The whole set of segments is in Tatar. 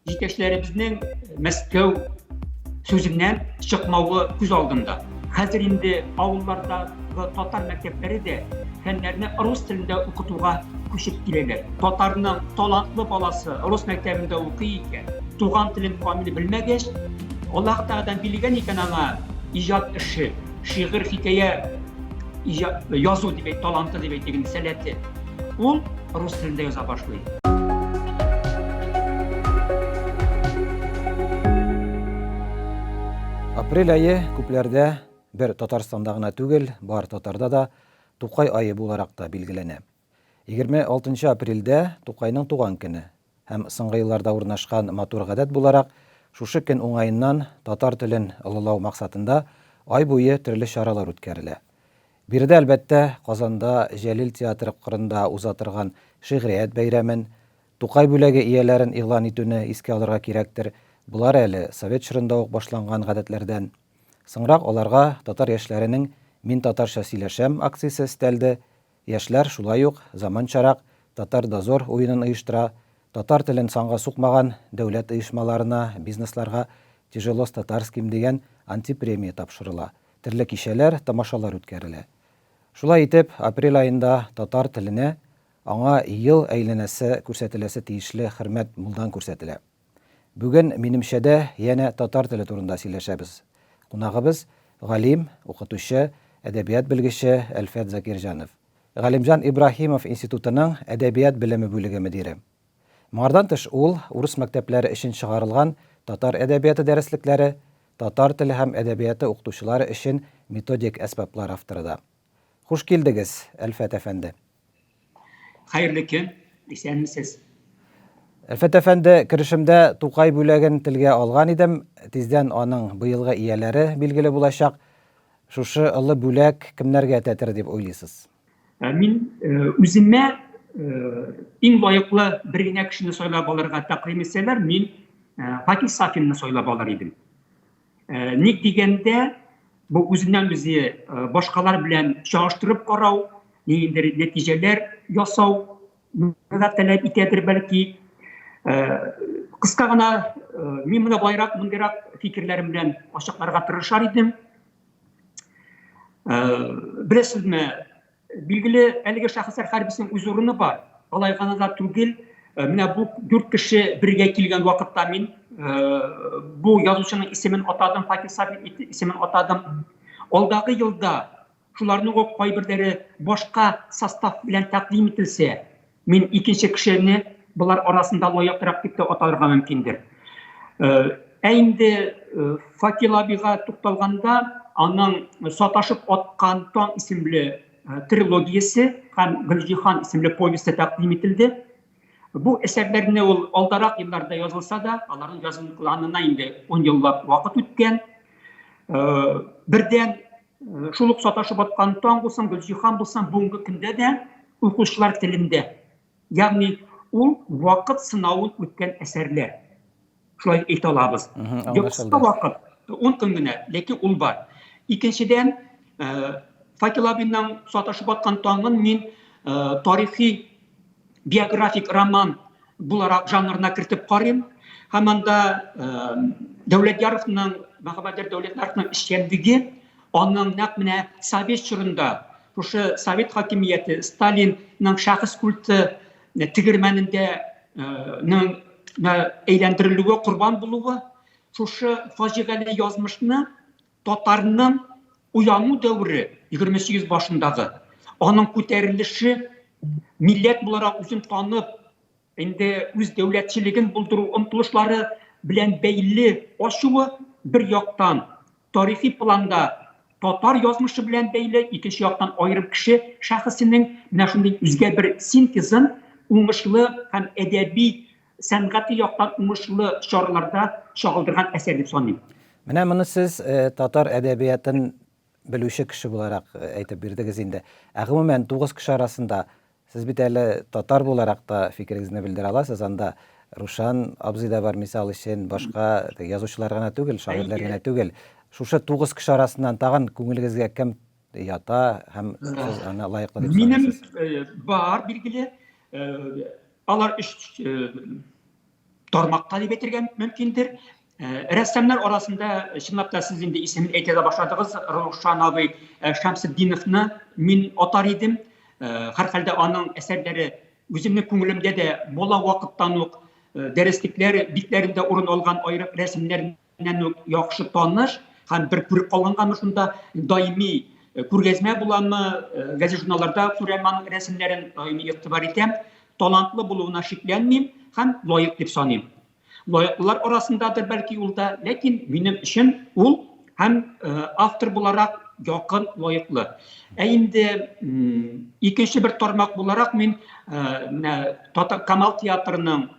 Жетекшілеріміздің Мәскәү сөзінен шықмауы көз алдында. Қазір енді ауылдардағы татар мектептері де фәннәрне рус тілінде оқытуға көшіп келеді. Татарның талантлы баласы рус мектебінде оқый екен. Туған тілін камил білмәгәч, Аллаһ Тағаладан билеген екен аңа иҗат эше, шигырь, хикая язу дип таланты дип әйтеген сәләте. Ул рус тілінде яза башлый. Апрель айы күпләрдә бер Татарстанда гына түгел, бар татарда да Тукай айы буларак та билгеләнә. 26 апрельдә Тукайның туган көне һәм соңгы елларда урнашкан матур гадәт буларак шушы көн уңаеннан татар телен олылау максатында ай буе төрле чаралар үткәрелә. Биредә әлбәттә Казанда Җәлил театры кырында уза торган шигърият бәйрәмен, Тукай бүләге ияләрен игълан итүне искә алырга кирәктер. Булар әле Совет чорында ук башланган гадәтләрдән. Соңрак аларга татар яшьләренең «Мин татарча сөйләшәм» акциясе өстәлде. Яшьләр шулай ук заманчарак татар дозор уенын оештыра, татар телен санга сукмаган дәүләт оешмаларына, бизнесларга «Тяжело с татарским» дигән антипремия тапшырыла. Төрле кичәләр, тамашалар үткәрелә. Шулай итеп, апрель айында татар теленә аңа ел әйләнәсе күрсәтеләсе тиешле хөрмәт мулдан күрсәтелә. Бүген минемчәдә янә татар теле турында сөйләшәбез. Кунагыбыз галим, укытучы, әдәбият белгече Әлфәт Закирҗанов. Галимҗан Ибраһимов институтының әдәбият белеме бүлеге мөдире. Моңардан тыш ул урыс мәктәпләре өчен чыгарылган татар әдәбияты дәреслекләре, татар теле һәм әдәбияты укытучылары өчен методик әсбаплар авторы да. Хуш килдегез, Әлфәт әфәнде. Хәерле көн, исәнмесез? Әлфәт әфәнде, керешемдә Тукай бүләген телгә алган идем, тиздән аның быелгы ияләре билгеле булачак. Шушы ылы бүләк кемнәргә тәтер дип уйлыйсыз? Мин үземә иң лаеклы бер генә кешене сайлап алырга тәкъдим итсәләр, мин Фатих Сафинны сайлап алыр идем. Ник дигәндә, бу үзеннән үзе башкалар белән чагыштырып карау, ниндидер нәтиҗәләр ясау таләп итәдер бәлки. Кыска гына мин моны мондайрак фикерләрем белән ачыкларга тырышар идем. Беләсезме, билгеле әлеге шәхесләр һәрбисенең үз урыны бар. Алай гына да түгел, менә бу 4 кеше бергә килгән вакытта мин бу язучының исемен атадым, Фатих Сафин исемен атадым. Алдагы елда шуларның ук кайберләре башка состав белән тәкъдим ителсә, мин икенче кешене булар арасында лаеклырак дип атарга мөмкиндер. Инде Фатил абыйга тукталганда, аның саташып аткан таң исемле трилогиясе һәм Гөлҗиһан исемле повесте тәкъдим итилде. Бу әсәрләрне ул алдарак елларда язылса да, аларның язылганына инде 10 еллап вакыт үткән. Бердән шул ук саташып аткан таң булсын, Гөлҗиһан булсын, бүгенге көндә дә укучылар телендә. Ягъни ул вакыт сынавын үткән әсәрләр. Шулай әйтә алабыз. Юкса вакыт 10 көн генә, ләкин ул бар. Икенчедән, Фатил абыйның саташып аткан таңын мин тарихи биографик роман буларак жанрына кертеп карыйм. Һәм анда Дәүләтьяровның, Мәхәббәт Дәүләтьяровның эшчәнлеге, аның нәкъ менә Совет чорында, шушы Совет хакимияте, Сталинның шәхес культы тегермәнендә әйләндерелүгә курбан булуы, шушы фаҗигале язмышны татарның уяну дәвре 28 башындагы, аның күтәрелеше, милләт буларак үзен танып, инде үз дәүләтчелеген булдыру омтылышлары белән бәйле ачуы бер яктан тарихи планда татар язмышы белән бәйле, икенче яктан аерым кеше шәхесенең менә шундый үзгә бер синтезын уңышлы һәм әдәби сәнгате яктан уңышлы чараларда чагылдырган әсәр дип саныйм. Менә моны сез татар әдәбиятын белүче кеше буларак әйтеп бирдегез инде. Гомумән 9 кеше арасында сез бит әле татар буларак та фикерегезне белдерә аласыз. Анда Рушан абзый да бар, мисал өчен, башка язучылар гына түгел, шагыйрьләр генә түгел. Шушы 9 кеше арасыннан тагын күңелегезгә кем ята һәм сез аны лаеклы дип саныйсыз? Минем бар билгеле, алар tarmak talep ettirgen mümkündür. Ressamlar arasında şınlap da sizin de ismini eytede başladığınız Ruşan abi Şamsıddinov'ni min atar idim. Her halde onun eserleri özümün köngülümde de bola vakıttan derslikler bitlerinde orun olgan ayrı resimlerinden yaxşı tanış. Hem bir pürük kalıngan şunda daimi kurgezme bulanma gazete jurnallarda Süleyman'ın resimlerin daimi itibar etem. Talantlı buluğuna şiklenmeyeyim hem layık dep sanayım. Layıklılar arasındadır belki yolda, lakin benim için ul hem автор bularak yakın layıklı. Eğinde ikinci bir tarmak bularak men Kamal Tiyatro'nun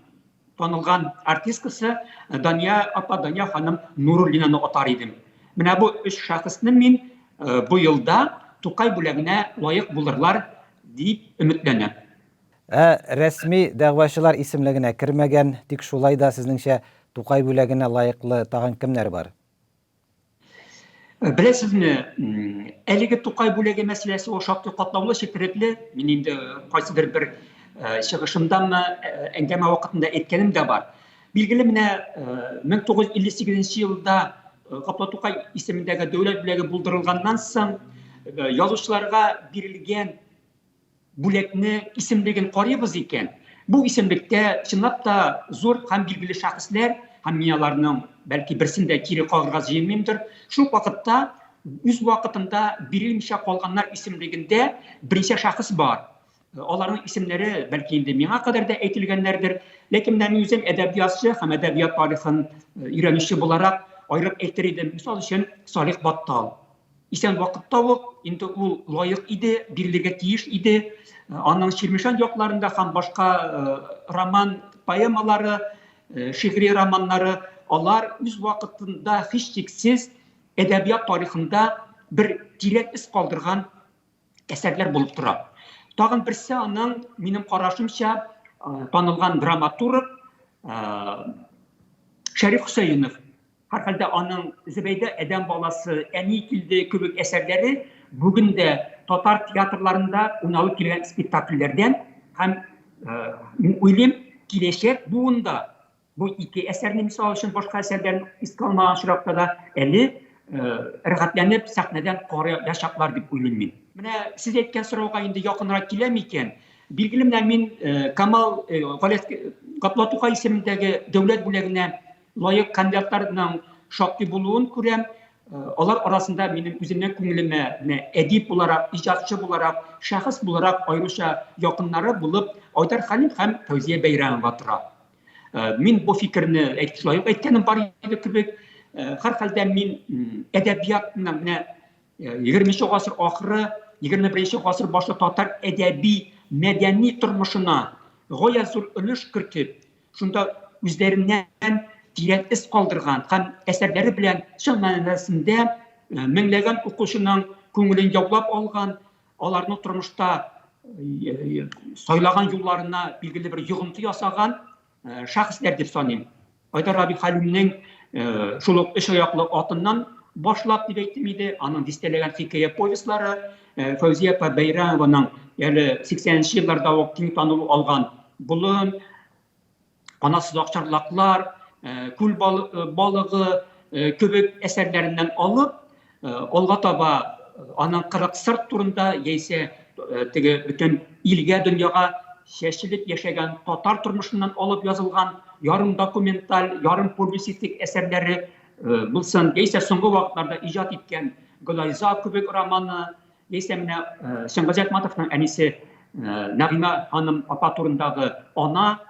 tanılgan artistkası Danya Hanım Nurullina'nı atar idim. Mine bu üç şahısını men bu yılda Tukay bölümüne layık bulurlar deyip ümitlenim. Resmi dağbaşılar isimligine kirmegen, tik şulay da sizningçe Tukay bölegine layıklı tağın kimler var? Bilesizmi, eligi Tukay bölegi meselesi o şaktı katlavlı şekilde, benim de kaysidir bir çıkışımdan mı engeme vakitinde etkenim de var. Bilgili mine 1958 yılda Kapla Tukay isimindeki devlet bölegi buldurulgandan sonra yazıcılarga verilgen bölekni isimligin qarayız eken. Bu isimlikte çınlap da zor hem bilgili şahıslar hem miyalarının belki birisinde kiri qağırga jemimdir. Şu vakitte üz vakitinde birilmişe kalganlar isimliginde birinci şahıs var. Onların isimleri belki indi mina kadar da etilgenlerdir. Lakin ben yüzüm edebiyatçı hem edebiyat tarihinin öğrenişi olarak ayrıp ettirdim. Misal için Salih Battal. İsen vakitte o indi o layık idi, birliğe tiyiş idi. Onun Şirmişan yoklarında hem başka roman poemaları, şiiri romanları, onlar üz vakitinde hiç şeksiz edebiyat tarihinde bir direk iz kaldırgan eserler bulup durar. Tağın birisi onun benim karşımca tanılgan dramaturg Şerif Hüseyinov. Herhalde onun Zübeyde Eden balası en iyi kildi kübük eserleri bugün de Tatar tiyatrolarında unalıp gelen spektaküllerden hem uyum kileşek buğunda bu iki eserini misal için başka eserlerin iskalmayan şurakta da eli rahatlanıp sahneden koruya yaşaklar deyip uyulayım. Siz etken soruğa indi yakınlara kilemeyken bilgilimden min Kamal Kapla Tukay isimindeki devlet bölегine layık kandidatlarından şaklı buluğun kurem. Onlar arasında benim üzerinden köngülüme edip olarak, icatçı olarak, şahıs olarak ayrıca yakınları bulup Aydar Halim hem Fevziye Beyran vatıra. Min bu fikrini layık etkenim var idi kübük. Her halde min edebiyatına 20. asır ahırı, 21. asır başta Tatar edebi medeni turmuşuna gaya zor ülüş kırkıp şunda üzerinden direkt iz kaldırgan hem eserleri bilen şun manasında minglegen okuşunun köngülün yavlap algan, onların turmuşta saylagan yollarına bilgili bir yığıntı yasagan şahıslar dep sanayım. Aydar abi Halim'nin şuluk iş ayaklı atından başlap dep ettim idi. Onun distelegen hikaye povestleri Fevziye Beyranova'nın yani 80'li yıllarda o keng tanılı algan bulun, Anasız Akçarlaklar, Kul balığı köbük eserlerinden alıp olga taba onun kırık sırt turunda yeyse bütün ilge dünyaya şeşilip yaşayan Tatar turmuşundan alıp yazılgan yarım dokumental, yarım publisistik eserleri bulsun. Yeyse songu vakitlerde icat etken Gülayza köbük romanı, yeyse mine Şengaz Aytmatov'un enisi Nagime Hanım Apa turundaki ona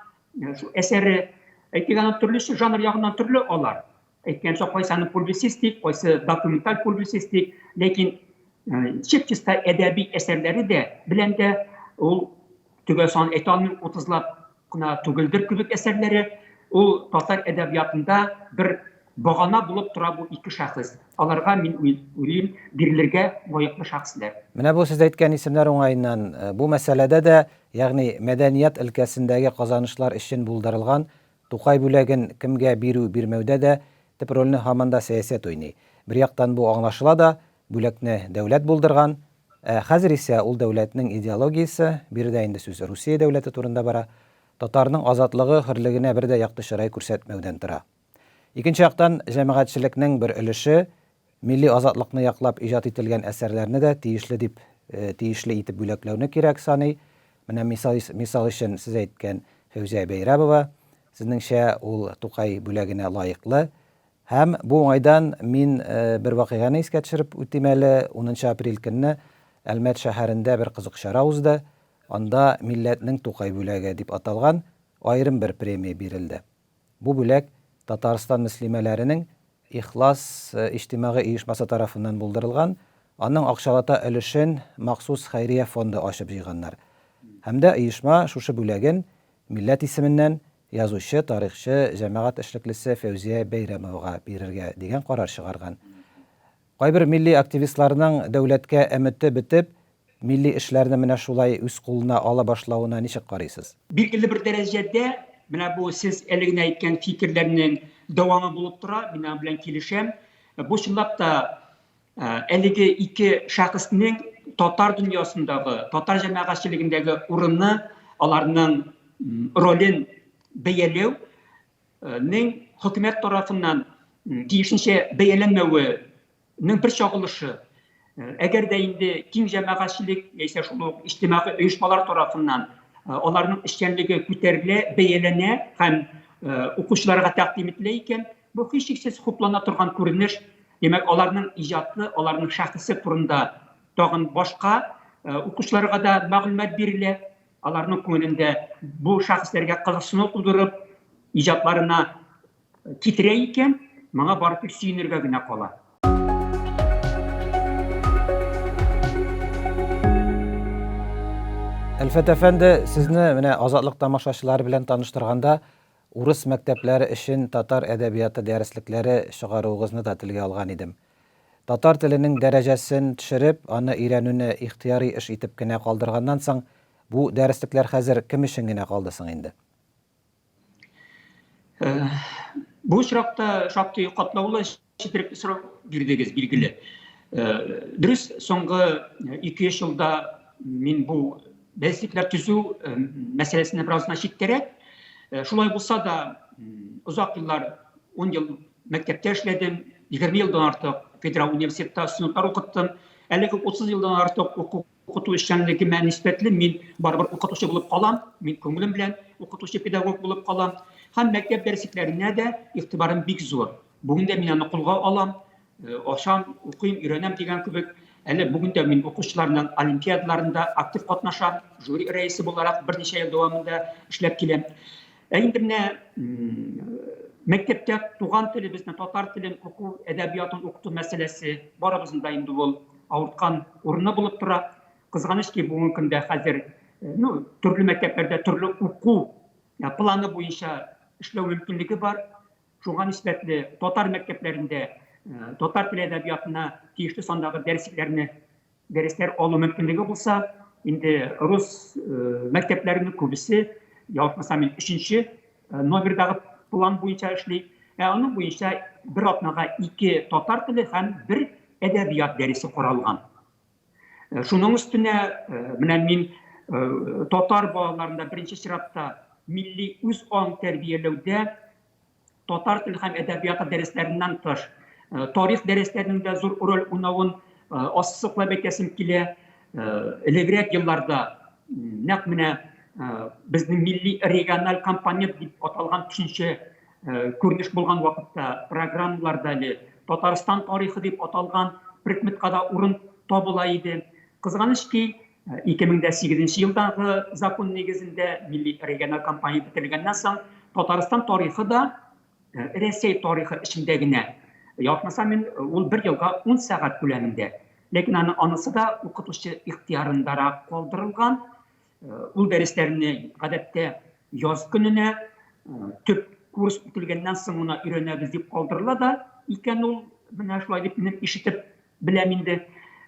şu eseri etkilen türlü janr yağından türlü olar. Etken çok koysanın publisistik, koysa dokumental publisistik, lakin çiftçista edebi eserleri de bilende o tügesan etalmin 30'lar kına tügüldür kübük eserleri o Tatar edebiyatında bir bağana bulup dura bu iki şahıs. Alarga min uyum birlerge layıklı şahslar. Mine bu siz aytgan isimler oңайынан bu meselede de yani medeniyet ülkesindeki kazanışlar için buldurulgan Tukay bölegin kimge biru birmewde de tip rolünü hamanda siyaset oynay. Bir yaktan bu anlaşıla da bölekni devlet buldurgan. Hazır ise ul devletinin ideologiyası bir de indi söz Rusiya devleti turunda bara. татарның азатлыгы хөрлегенә бер дә якты чырай күрсәтмәүдән тора. Икенче яктан, җәмәгатьчелекнең бер өлеше милли азатлыкны яклап иҗат ителгән әсәрләрне дә тиешле итеп бүләкләүне кирәк саный. Менә мисал өчен сез әйткән Фәүзия Бәйрәмова, сезнеңчә ул Тукай бүләгенә лаеклы. Һәм бу уңайдан мин бер вакыйганы искә төшереп үтим әле. 10 апрель көнне Әлмәт шәһәрендә бер кызык чара узды. Анда милләтнең Тукай бүләге дип аталган аерым бер премия бирелде. Бу бүләк Татарстан мөслимәләренең Ихлас иҗтимагый оешмасы тарафыннан булдырылган, аның акчалата өлешен махсус хәйрия фонды ачып җыйганнар. Һәм дә оешма шушы бүләген милләт исеменнән язучы, тарихчы, җәмәгать эшлеклесе Фәүзия Бәйрәмовага бирергә дигән карар чыгарган. Кайбер милли активистларның дәүләткә өмете бетеп, милли эшләрне менә шулай үз кулына ала башлауына ничек карыйсыз? Билгеле бер дәрәҗәдә менә бу сез әлегә әйткән фикерләрнең дәвамы булып тора, мин белән килешәм. Бу чынлап та әлеге ике шәхеснең татар дөньясындагы, татар җәмәгатьчелегендәге урынны, аларның ролен бәяләү хөкүмәт тарафыннан тиешенчә бәяләнмәвенең бер чагылышы. Әгәр дә инде киң җәмәгатьчелек яисә шул иҗтимагый оешмалар тарафыннан аларның эшчәнлеге күтәрелә, бәяләнә һәм укучыларга тәкъдим ителә икән, бу һичшиксез хуплана торган күренеш. Демәк, аларның иҗаты, аларның шәхесе турында тагын башка укучыларга да мәгълүмат бирелә. Аларның күңелендә бу шәхесләргә кызыксыну тудырып, иҗатларына китерә икән, моңа бары тик сөенергә генә кала. Әлфәт әфәнде, сезне менә азатлык тамашачылары белән таныштырганда урыс мәктәпләре өчен татар әдәбияты дәреслекләре чыгаруыгызны да телгә алган идем. Татар теленең дәрәҗәсен төшереп, аны өйрәнүне ихтияри эш итеп кенә калдырганнан соң, бу дәреслекләр хәзер кем өчен генә калды соң инде? Бу очракта шактый катлаулы четерекле сорау бирдегез, билгеле. Дөрес, соңгы 2-3 елда мин бу дәреслекләр төзү мәсьәләсенә бераз читтәрәк. Шулай булса да, узак еллар 10 ел мәктәптә эшләдем, 20 елдан артык федераль университетта студентлар укыттым. Әлеге 30 елдан артык укыту эшчәнлегемә нисбәтле мин барыбер укытучы булып калам, мин күңелем белән укытучы педагог булып калам. Һәм мәктәп дәреслекләренә дә игътибарым бик зур. Бүген дә мин аны кулга алам, ашам, укыйм, өйрәнәм дигән кебек. Әле бүген дә мин укучыларның олимпиадаларында актив катнашам, жюри рәисе буларак берничә ел дәвамында эшләп киләм. Инде менә мәктәптә туган телебезне, татар телен уку, әдәбиятын укыту мәсьәләсе барыбызның да инде ул авырткан урыны булып тора. Кызганыч ки, бүгенге көндә хәзер төрле мәктәпләрдә төрле уку планы буенча эшләү мөмкинлеге бар. Шуңа нисбәтле татар мәктәпләрендә татар теле әдәбиятына тиешле сандагы дәресләр алу мөмкинлеге булса, инде рус мәктәпләренең күбесе, ялгызмаса мин 3-нче номердагы план буенча эшли. Аның буенча бер атнага 2 татар теле һәм 1 әдәбият дәресе каралган. Шуның өстенә менә мин татар балаларында беренче чиратта милли үз ан тәрбияләүдә татар теле һәм әдәбияты дәресләреннән тыш тарих дәресләренең дә зур роль уйнавын ассыклап әйтәсем килә. Элегрәк елларда нәкъ менә безнең милли региональ компания дип аталган 3-нче күренеш булган вакытта программаларда әле Татарстан тарихы дип аталган предметкада урын табыла иде. Кызганыч ки, 2008 елдагы закон нигезендә милли региональ компания бетерелгәннән соң Татарстан тарихы да Рәсәй тарихы эчендә генә. Ятмаса мин ул 1 елга 10 сәгать күләмендә. Ләкин анысы да укытучы ихтиярындарак калдырылган. Ул дәресләрне гадәттә яз көненә төп курс үтелгәннән соң уны өйрәнәбез дип калдырыла да икән. Ул менә шулай дип минем ишетеп беләм инде.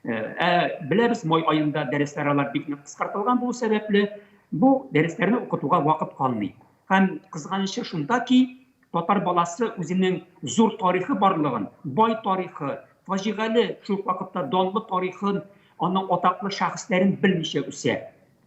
Беләбез, май аенда дәресләр алар бик нык кыскартылган булу сәбәпле бу дәресләрне укытуга вакыт калмый. Һәм кызганычы шунда ки, татар баласы үзенең зур тарихы барлыгын, бай тарихы, фаҗигале шул вакытта данлы тарихын, аның атаклы шәхесләрен белмичә үсә.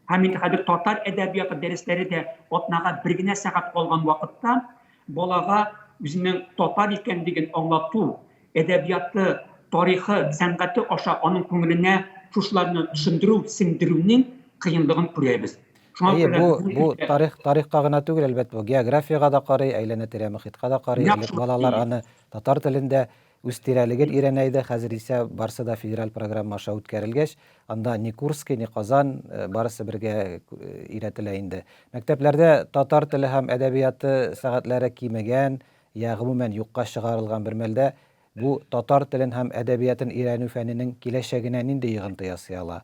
Hem indi hadi Tatar edebiyatı dersleri de otnağa bir gine saat olgan vakıtta bolaga özünün Tatar ikendigin anlattu, edebiyatı, tarihi, sanatı aşağı onun konuline tuşlarını düşündürü, sindirünin kıyınlığını görüyoruz. Şuna Әйе, göre бу тарихка гына түгел, әлбәттә, бу географияга да карый, әйләнә-тирә мөхитка да карый. Элек балалар аны татар телендә үз тирәлеген өйрәнә иде, хәзер исә барысы да федераль программа аша үткәрелгәч, анда ни Курский, ни Казан барысы бергә өйрәтелә инде. Мәктәпләрдә татар теле һәм әдәбияты сәгатьләре кимегән, я гомумән юкка чыгарылган бер мәлдә бу татар телен һәм әдәбиятын өйрәнү фәненең киләчәгенә нинди йогынты ясый ала?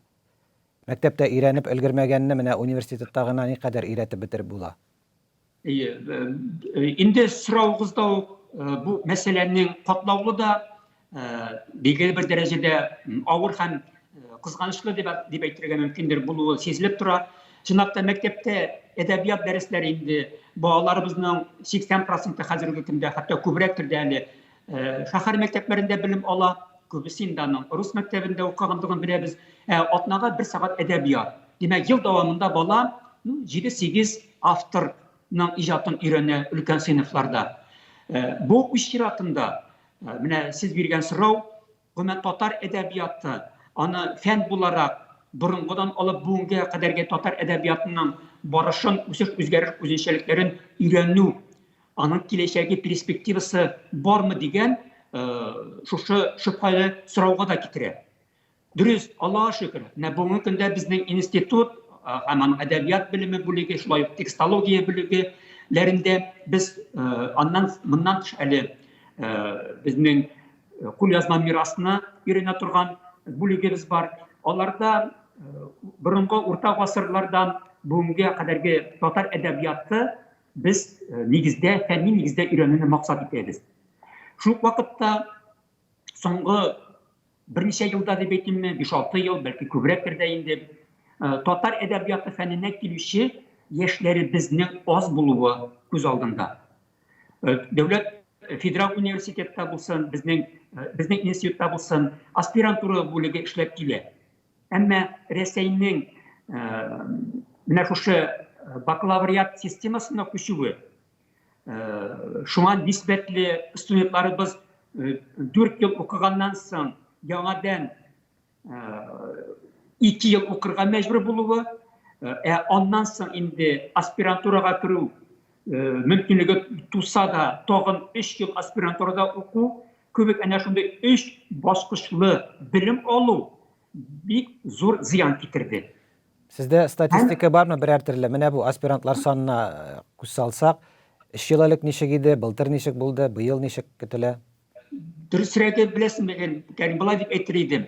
Мәктәптә өйрәнеп өлгермәгәнне менә университетта гына никадәр өйрәтеп бетереп була. Indi сұрауыңызда bu мәселенің катлаулы да белгілі bir дәрәҗәдә авыр һәм кызганычлы дип әйтергә мөмкиндер булуы сизелеп тора. Чынлыкта мәктәптә әдәбият дәресләре инде балаларыбызның 80% хәзерге көндә, хәтта күбрәктер дә әле шәһәр мәктәпләрендә белем ала. Күбесе инде аның рус мәктәбендә укыгандыгын беләбез. Атнага 1 сәгать әдәбият. Димәк, ел дәвамында бала 7-8 авторның иҗатын өйрәнә өлкән сыйныфларда. Бу үз чиратында менә сез биргән сорау, гомумән татар әдәбияты, аны фән буларак борынгыдан алып бүгенгә кадәрге татар әдәбиятының барышын, үсеш үзгәреш үзенчәлекләрен өйрәнү, аның киләчәге перспективасы бармы дигән шушы шөбһәле сорауга да китерә. Дөрес, Аллаһка шөкер, бүгенге көндә безнең институт һәм аның әдәбият белеме бүлеге, шулай ук текстология бүлегеләрендә без моннан әле безнең кулъязма мирасына өйрәнә торган бүлегебез бар. Аларда борынгы урта гасырлардан бүгенгә кадәрге татар әдәбияты без нигездә, фәнни нигездә өйрәнүне максат итәбез. Шул вакытта соңгы берничә елда дип әйтимме, 5-6 ел, бәлки күбрәктер дә инде татар әдәбияты фәненә килүче яшьләребезнең аз булуы күз алдында. Дәүләт федераль университетта булсын, безнең институтта булсын, аспирантура бүлеге эшләп килә. Әмма Рәсәйнең менә шушы бакалавриат системасына күчүе шуңа нисбәтле студентларыбыз 4 ел укыганнан соң яңадан 2 ел укырга мәҗбүр булуы, аннан соң инде аспирантурага керү мөмкинлеге туса да тагын 3 ел аспирантурада уку, күбек әнә шундый 3 баскычлы белем алу бик зур зыян китерде. Сездә статистика бармы берәр төрле? Менә бу аспирантлар санына күз салсак, 3 ел элек ничек иде, былтыр ничек булды, быел ничек көтелә? Дөресрәге беләсезме, Кәрим, болай дип әйтер идем.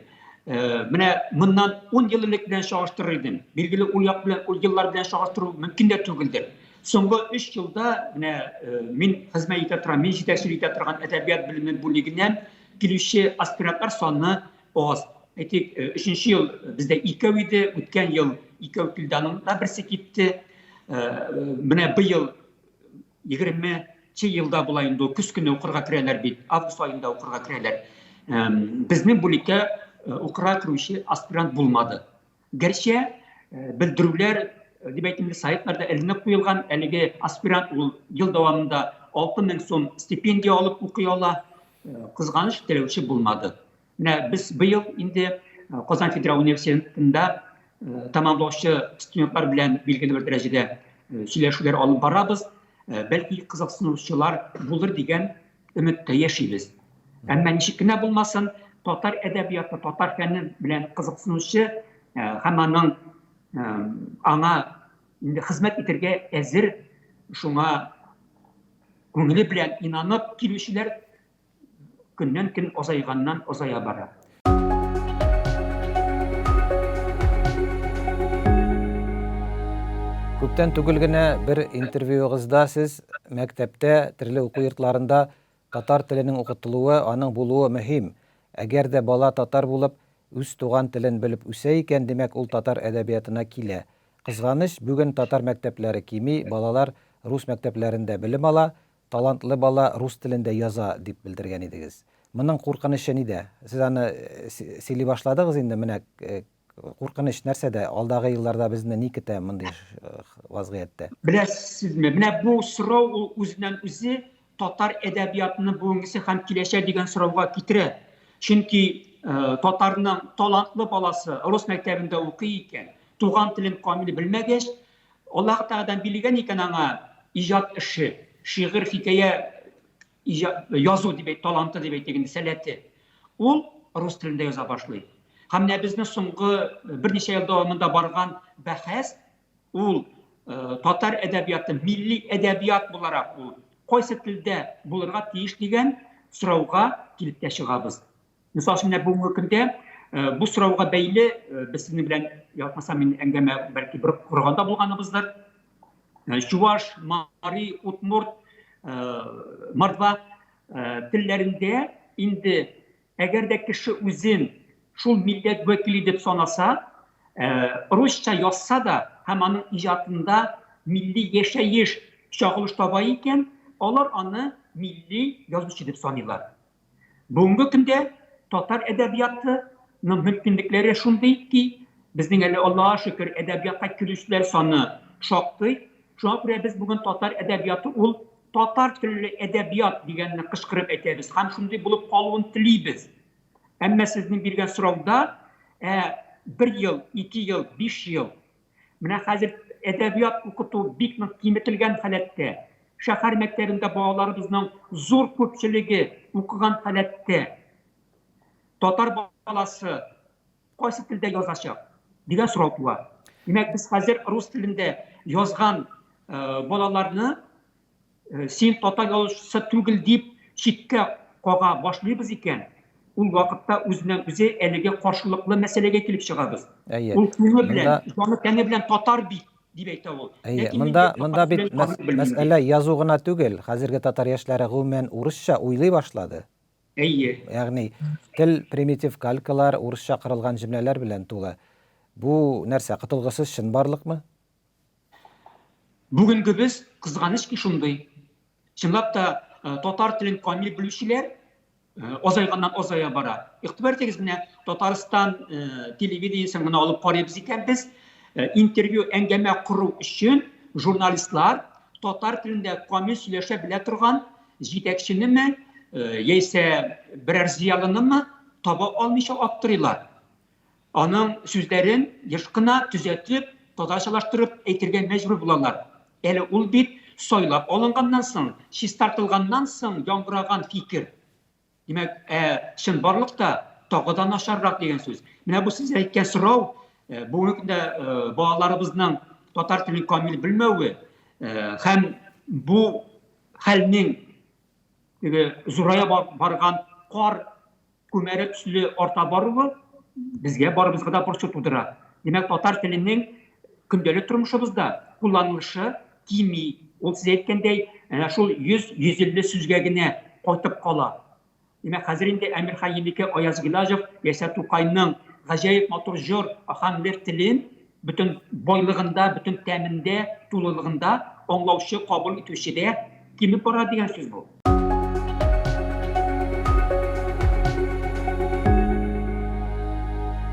Менә моннан 10 ел элек белән чагыштырыр идем. Билгеле ул як белән, ул еллар белән чагыштыру мөмкин дә түгелдер. Соңгы 3 елда менә мин хезмәт итә торган, мин җитәкчелек итә торган әдәбият белеме бүлегеннән килүче аспирантлар саны аз. Әйтик, 3нче ел бездә 2 иде, үткән ел 2 килдәнең да берсе китте. Менә быел 20 елда була инде көз көне укырга керәләр бит, август айында укырга керәләр. Безнең бүлеккә укырга керүче аспирант булмады. Гәрчә белдерүләр дип әйтимме, сайтларда эленеп куелган, әлеге аспирант ул ел дәвамында 6000 сум стипендия алып укый ала, кызганыч теләүче булмады. Менә без быел инде Казан федераль университетында тамамлаучы студентлар белән билгеле бер дәрәҗәдә сөйләшүләр алып барабыз. Бәлки кызыксынучылар булыр дигән өметтә яшибез. Әмма ничек кенә булмасын, татар әдәбияты, татар фәне белән кызыксынучы һәм аның аңа инде хезмәт итәргә әзер, шуңа күңеле белән инанып килүчеләр көннән-көн азайганнан азая бара. Күптән түгел генә бер интервьюгызда сез мәктәптә, төрле уку йортларында татар теленең укытылуы, аның булуы мөһим. Әгәр дә бала татар булып, үз туган телен белеп үсә икән, димәк ул татар әдәбиятына килә. Кызганыч, бүген татар мәктәпләре кими, балалар рус мәктәпләрендә белем ала, талантлы бала рус телендә яза дип белдергән идегез. Моның куркынышы нидә? Сез аны сөйли башладыгыз инде, менә Куркыныч нәрсәдә? Алдагы елларда безне ни көтә мондый вазгыятьтә? Білесізме, менә бұл сұрау ол өзінен өзі татар әдәбиятының бүгінгісі һәм киләчәк деген сұрауға китерә. Чөнки татарның талантлы баласы рус мәктәбендә укый икән, туган телен камил белмәгәч, Аллаһ Тәгаләдән билгән икән аңа иҗат эше, шигырь, хикәя язу дип таланты дип әйтегез сәләте. Ул рус телендә яза башлый. Һәм безнең соңгы берничә ел дәвамында барган бәхәс ул татар әдәбияты милли әдәбият буларак ул кайсы телдә булырга тиеш дигән сорауга килеп тә чыгабыз. Мисал өчен бүгенге көндә бу сорауга бәйле без сезнең белән ятмасам мин әңгәмә бәлки бер курганда булганыбыздыр. Чуваш, Мари, Удмурт, Мордва телләрендә инде әгәр дә кеше үзен шул милләт вәкиле дип санаса, русча язса да, һәм аның иҗатында милли яшәеш чагылыш таба икән, алар аны милли язучы дип саныйлар. Бүгенге көндә татар әдәбиятының мөмкинлекләре шундый ки, безнең әле Аллаһка шөкер әдәбиятка килүчеләр саны шактый. Шуңа күрә без бүген татар әдәбияты ул татар телле әдәбият дигәнне кычкырып әйтәбез һәм шундый булып калуын телибез. Әмма сезнең биргән сорауда 1 ел, 2 ел, 5 ел менә хәзер әдәбият укыту бик нык киметелгән халәттә, шәһәр мәктәбендә балаларыбызның зур күпчелеге укыган халәттә татар баласы кайсы телдә язачак дигән сорау туа. Димәк, без хәзер рус телендә язган балаларны син татар язучысы түгел дип читкә кага башлыйбыз икән, ул вакытта үзеннән үзе әлеге каршылыклы мәсьәләгә килеп чыгабыз. Ул күңел белән, җаны тәне белән татар бит дип әйтә ул. Монда бит мәсьәлә язу гына түгел, хәзерге татар яшьләре гомумән урысча уйлый башлады. Ягъни тел примитив калькалар, урысча кырылган җөмләләр белән тулы. Бу нәрсә, кытылгысыз чынбарлыкмы? Бүгенге без кызганыч ки шундый. Чынлап та татар телен камил белүчеләр азайганнан азая бара. Игътибар итегез, менә Татарстан телевидениесен гына алып карыйбыз икән без, интервью әңгәмә куру өчен журналистлар татар телендә камил сөйләшә белә торган җитәкченеме, яисә берәр зыялынымы таба алмыйча аптырыйлар. Аның сүзләрен еш кына төзәтеп, татарчалаштырып әйтергә мәҗбүр булалар. Әле ул бит сайлап алынганнан соң, чис тартылганнан соң яңгыраган фикер. Димәк, чынбарлыкта тагы да начаррак дигән сүз. Менә бу сез әйткән сорау, бүгенге көндә балаларыбызның татар телен камил белмәүе һәм бу хәлнең зурая барган кар күмәре төсле арта баруы безгә барыбызга да борчу тудыра. Димәк, татар теленең көндәлек тормышыбызда кулланылышы кими. Ул сез әйткәндәй, шул 100-150 сүзгә генә кайтып кала. Димәк, хәзер инде Әмирхан Елике, Аяз Гилажев, Ясә Тукайның гаҗәеп матур җыр һәм телен бөтен байлыгында, бөтен тәмендә, тулылыгында аңлаучы, кабул итүчедә кимеп бара дигән сүз бу.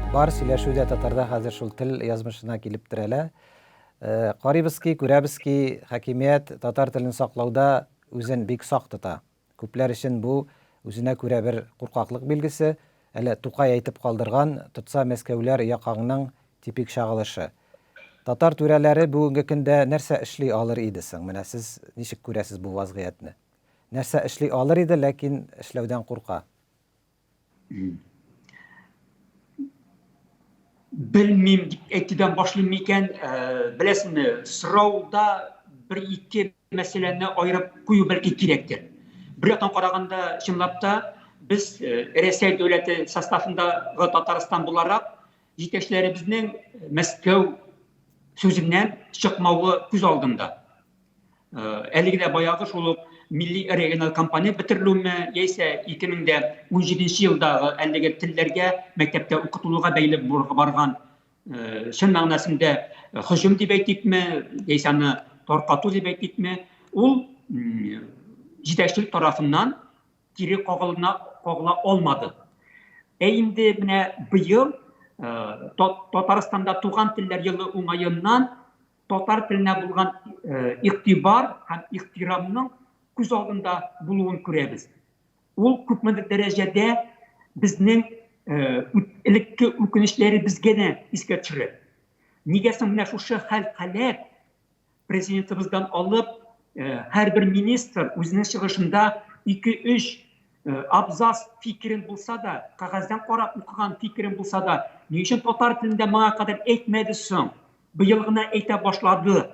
Бар сөйләшүдә татарда хәзер шул тел язмышына килеп терәлә. Карыйбыз ки, күрәбез ки, хакимият татар телен саклауда үзен бик сак тота. Күпләр өчен бу үзенә күрә бер куркаклык билгесе, әле Тукай әйтеп калдырган, тотса Мәскәүләр якаңның типик шагылышы. Татар түрәләре бүгенге көндә нәрсә эшли алыр иде соң? Менә сез ничек күрәсез бу вазгыятны? Нәрсә эшли алыр иде, ләкин эшләүдән курка? Белмим дип әйтүдән башлыйм икән, беләсезме, сорауда бер-ике мәсьәләне аерып кую бәлки кирәктер. Бер яктан караганда, чынлап та без Рәсәй дәүләте составындагы Татарстан буларак җитәкчеләребезнең Мәскәү сүзеннән чыкмавы күз алдында. Әлеге дә баягы шул милли региональ компания бетерелүме, яисә 2017 елдагы әлеге телләргә мәктәптә укытылуга бәйле барган чын мәгънәсендә һөҗүм дип әйтикме, яисә аны таркату дип әйтикме, ул җитәкчелек тарафыннан кире кагыла алмады. Инде менә быел Татарстанда туган телләр елы уңайыннан татар теленә булган игътибар һәм ихтирамның күз алдында булуын күрәбез. Ул күпмедер дәрәҗәдә безнең элекке үкенечләребезгә дә искә төшерә. Нигә соң менә шушы хәл-халәт президентыбыздан алып һәрбер министр үзенең чыгышында 2-3 абзац фикерен булса да, кәгазьдән карап укыган фикерен булса да, ни өчен татар телендә моңа кадәр әйтмәде соң? Быел гына әйтә башлады.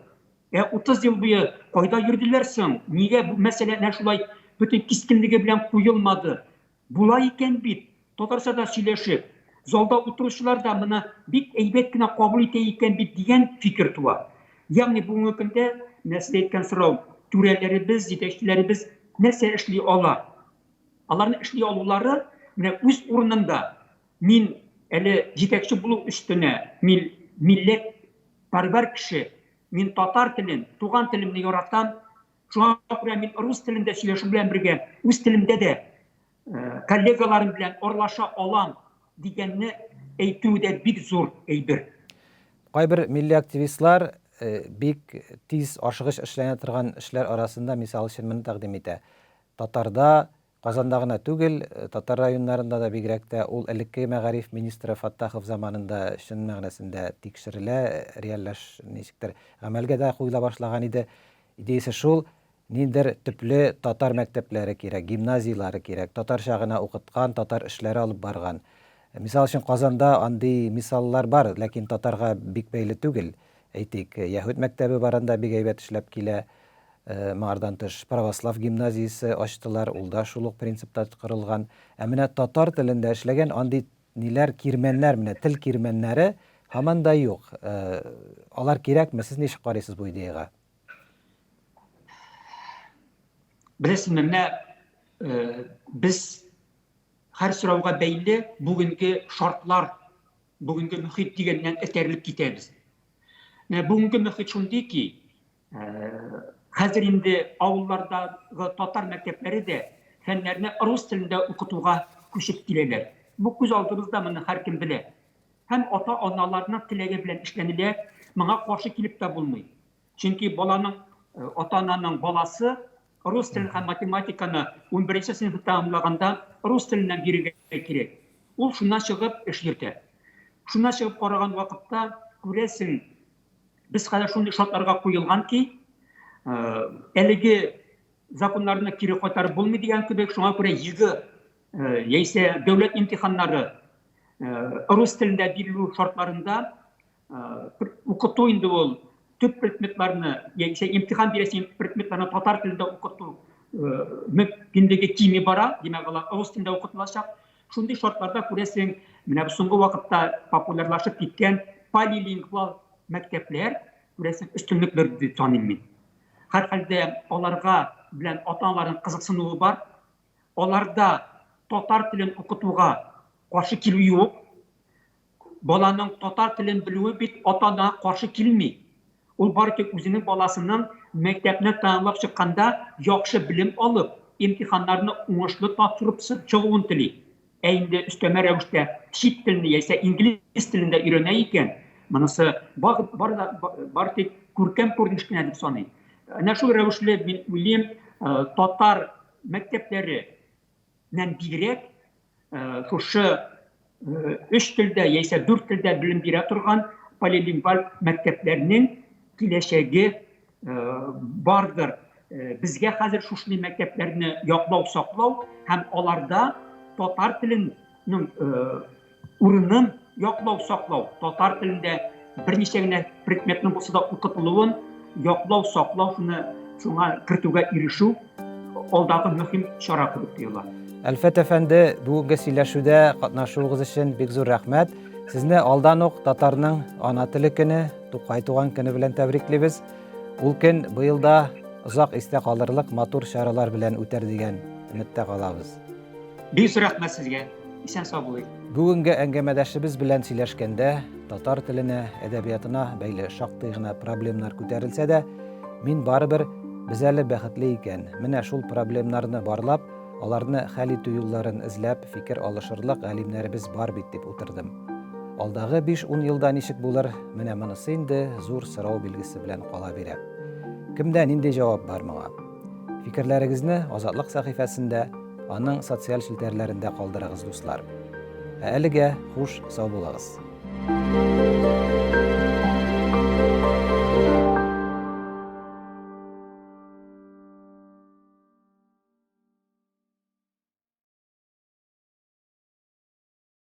30 ел буе кайда йөрделәр соң? Нигә бу мәсьәлә шулай бөтен кискенлеге белән куелмады? Була икән бит. Татарчада сөйләшеп, залда утыручылар да моны бик әйбәт кенә кабул итә икән бит дигән фикер туа. Ягъни бүгенге көндә нәрсә әйткән сорау, түрәләребез, җитәкчеләребез нәрсә эшли ала? Аларны эшли алулары менә үз урынында. Мин әле җитәкче булу өстенә, мин милләт парвар кеше, мин татар телен, туган телемне яратам. Шуңа күрә мин рус телендә сөйләшү белән бергә, үз телемдә дә коллегаларым белән аралаша алам дигәнне әйтү дә бик зур әйбер. Кайбер милли активистлар бик тиз ашыгыш эшләнә торган эшләр арасында мисал өчен моны тәкъдим итә. Татарда, Казанда гына түгел, татар районнарында да бигрәк тә ул элекке мәгариф министры Фаттахов заманында чын мәгънәсендә тикшерелә, реальләш ничектер гамәлгә дә куела башлаган иде. Идеясе шул, ниндер төпле татар мәктәпләре кирәк, гимназиялары кирәк, татарча гына укыткан, татар эшләре алып барган. Мисал өчен Казанда андый мисаллар бар, ләкин татарга бик бәйле түгел. Әйтик, Яһүд мәктәбе барында бик әйбәт эшләп килә. Моңардан тыш православ гимназиясе ачтылар, ул да шул ук принципта корылган. Менә татар телендә эшләгән андый ниләр, кирмәннәр, менә тел кирмәннәре һаман да юк. Алар кирәкме? Сез ничек карыйсыз бу идеяга? Беләсезме, менә без һәр сорауга бәйле бүгенге шартлар, бүгенге мөхит дигәннән этәрелеп китәбез. Бүгенге мөхит шундый ки, хәзер инде авыллардагы татар мәктәпләре дә фәннәрне рус телендә укытуга күчеп киләләр. Бу күз алдыбызда моны һәркем белә. Һәм ата-аналарның теләге белән эшләнелә, моңа каршы килеп тә булмый. Чөнки баланың, ата-ананың баласы рус телен һәм математиканы 11-нче сыйныфта тәмамлаганда рус теленнән бирергә кирәк. Ул шуннан чыгып эш йөртә. Шуннан чыгып караган вакытта күрәсең, без хәзер шундый шартларга куелган ки, әлеге законнарны кире кайтарып булмый дигән кебек, шуңа күрә яисә дәүләт имтиханнары рус телендә бирелү шартларында укыту инде ул төп предметларны, яисә имтихан бирәсе предметларны татар телендә укыту мөмкинлеге кими бара, димәк алар рус телендә укытылачак. Шундый шартларда күрәсең, менә соңгы вакытта популярлашып киткән полилингвал мәктәпләр күрәсең өстенлекләр дип таныйм мин. Һәр хәлдә аларга белән ата-аналарның кызыксынуы бар. Аларда татар телен укытуга каршы килү юк. Баланың татар телен белүе бит ата-ана каршы килми. Ул бары тик үзенең баласының мәктәпне тәмамлап чыкканда яхшы белем алып, имтиханнарны уңышлы тапшырып чыгуын тели. Инде өстәмә рәвештә чит телне яисә инглиз телендә өйрәнә икән, монысы бары тик күркәм күренеш кенә дип саныйм. Әнә шул рәвешле мин уйлыйм, татар мәктәпләреннән бигрәк шушы 3 телдә яисә 4 телдә белем бирә торган полилингвал мәктәпләрнең киләчәге бардыр. Безгә хәзер шушы мәктәпләрне яклау, саклау һәм аларда татар теленең урынын яклау, саклау, татар телендә берничә генә предметның булса да укытылуын яклау, саклау, шуңа кертүгә ирешү алдагы мөһим чара кебек тоела. Әлфәт әфәнде, бүгенге сөйләшүдә катнашуыгыз өчен бик зур рәхмәт. Сезне алдан ук татарның ана теле көне, Тукай туган көне белән тәбриклибез. Ул көн быел да озак истә калырлык матур чаралар белән үтәр дигән өметтә калабыз. Бик зур рәхмәт сезгә. Исән сау булыйк. Бүгенге әңгәмәдәшебез белән сөйләшкәндә татар теленә, әдәбиятына бәйле шактый гына проблемалар күтәрелсә дә, мин барыбер без әле бәхетле икән. Менә шул проблемаларны барлап, аларны хәл итү юлларын эзләп, фикер алышырлык галимнәребез бар бит дип утырдым. Алдағы 5-10 елда ничек булыр, менә монысы инде зур сорау билгесе белән кала бирә. Кемдә нинди җавап бар моңа? Фикерләрегезне Азатлык сәхифәсендә, аның социаль челтәрләрендә калдырыгыз, дуслар. Әлегә хуш, сау булыгыз.